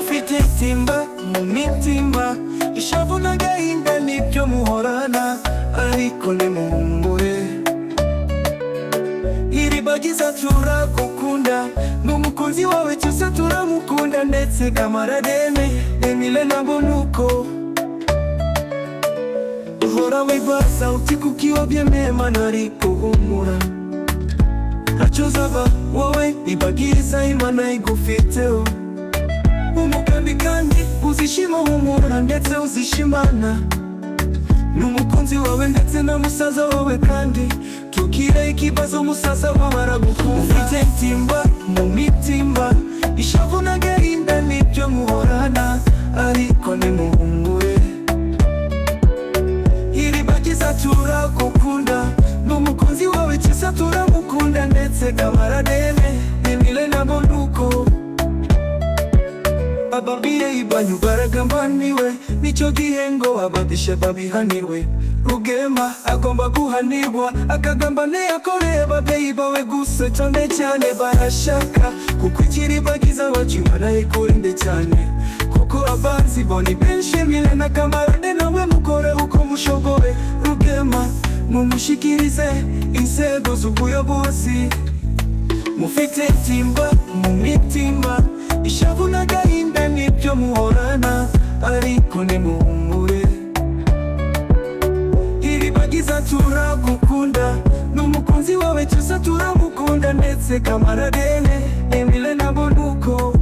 ufite itimba mu mitima, ishavu n'agahinda nibyo muhorana, ariko nimuhumure. Iribagiza turagukunda, n'umukunzi wawe cyose turamukunda, ndetse kamarademe Emile na Bonuko. Uhora wibaza uti kuki wabyemeye ariko humura, ntacyo uzaba wowe, ibagiriza Imana igufiteho umugambi, kandi uzishima humura, ndetse uzishimana n'umukunzi wawe ndetse na musaza wawe, kandi tukire ikibazo musaza wawe aragukunda. Ufite itimba mu mitima, ishavu n'agahinda nibyo muhorana, ariko nimuhumure. Iribagiza turagukunda, n'umukunzi wawe cyose turamukunda, ndetse kamarademe Emile na Bonuko. Ababyeyi banyu baragambaniwe, nicyo gihe ngo ababishe babihanirwe. Rugema agomba guhanirwa, akagambane yakoreye ababyeyi bawe gusa, cyane cyane barashaka kuko ikiribagiza wacu barayikurinde cyane, kuko abanzi bo ni benshi. Emile na kamarade nawe mukore uko mushoboye. Rugema mumushikirize inzego z'ubuyobozi. Mufite itimba mu mitima, ishavu n'agahinda nibyo muhorana, ariko nimuhumure. Iribagiza turagukunda, n'umukunzi wawe cyose turamukunda, ndetse kamarademe Emile na Bonuko.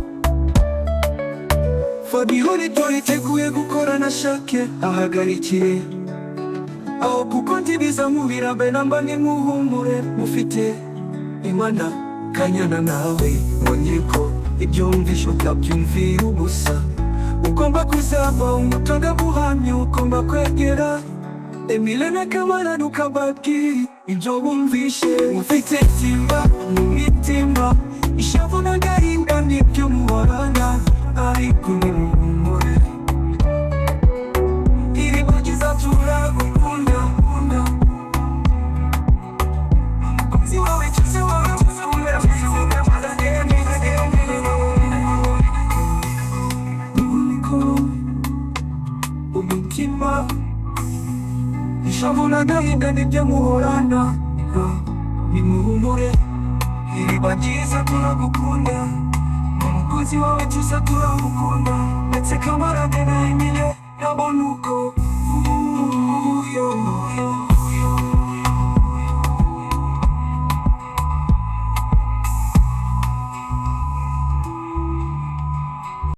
Fabihoni turiteguye gukorana, shake ahagarikire aho, kuko ntibiza mubira be namba nimuhumure. Mufite Imana Kanyana nawe Monyeko, ibyumvisho utabyumvira ubusa, ugomba kuzaba umutonda buhamya, ugomba kwegera Emile na kamarade ukababwira ibyo bumvishe. Mufite itimba mu mitima, ishavu n'agahinda nibyo muhorana, ariko nimuhumure. Iribagiza turagukunda, umukunzi wawe cyose umutima, ishavu n'agahinda nibyo muhorana, nimuhumure. Iribagiza turagukunda, umukunzi wawe cyose turamukunda, ndetse kamarade na Emile na Bonuko.